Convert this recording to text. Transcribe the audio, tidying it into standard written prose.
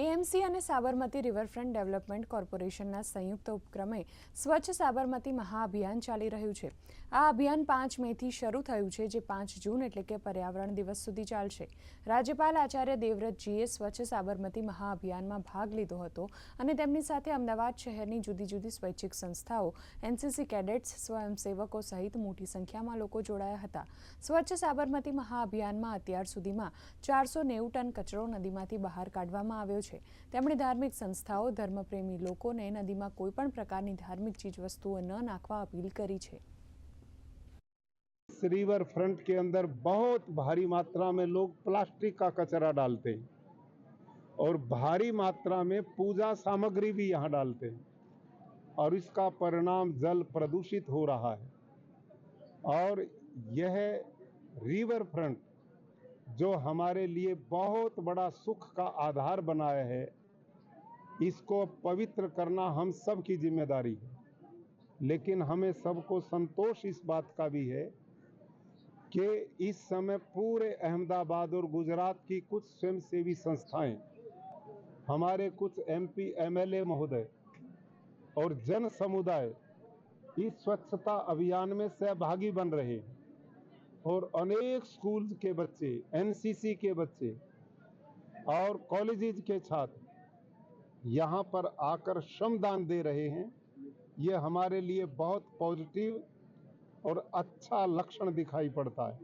AMC અને Sabarmati riverfront development કોર્પોરેશનના સંયુક્ત ઉપક્રમે સ્વચ્છ સાબરમતી મહાઅભિયાન ચાલી રહ્યું છે। આ અભિયાન 5 મેથી શરૂ થયું છે, જે 5 જૂન એટલે કે પર્યાવરણ દિવસ સુધી ચાલશે। રાજ્યપાલ આચાર્ય દેવવ્રતજીએ સ્વચ્છ સાબરમતી મહાઅભિયાનમાં ભાગ લીધો હતો અને તેમની સાથે અમદાવાદ શહેરની જુદી જુદી સ્વૈચ્છિક સંસ્થાઓ, એનસીસી કેડેટ્સ, સ્વયંસેવકો સહિત મોટી સંખ્યામાં લોકો જોડાયા હતા। સ્વચ્છ સાબરમતી મહાઅભિયાનમાં અત્યાર સુધીમાં 490 ટન કચરો નદીમાંથી બહાર કાઢવામાં આવ્યો છે। તેમણે ધાર્મિક સંસ્થાઓ, ધર્મપ્રેમી લોકોને નદીમાં કોઈપણ પ્રકારની ધાર્મિક ચીજવસ્તુઓ ન નાખવા अपील करी है। रिवर फ्रंट के अंदर बहुत भारी मात्रा में लोग प्लास्टिक का कचरा डालते हैं और भारी मात्रा में पूजा सामग्री भी यहाँ डालते हैं और इसका परिणाम जल प्रदूषित हो रहा है। और यह रिवर फ्रंट जो हमारे लिए बहुत बड़ा सुख का आधार बनाया है, इसको पवित्र करना हम सब की जिम्मेदारी है। लेकिन हमें सबको संतोष इस बात का भी है कि इस समय पूरे अहमदाबाद और गुजरात की कुछ स्वयंसेवी संस्थाएं, हमारे कुछ एमपी एमएलए महोदय और जन समुदाय इस स्वच्छता अभियान में सहभागी बन रहे हैं और अनेक स्कूल के बच्चे, एनसीसी के बच्चे और कॉलेजेस के छात्र यहाँ पर आकर श्रमदान दे रहे हैं। ये हमारे लिए बहुत पॉजिटिव और अच्छा लक्षण दिखाई पड़ता है।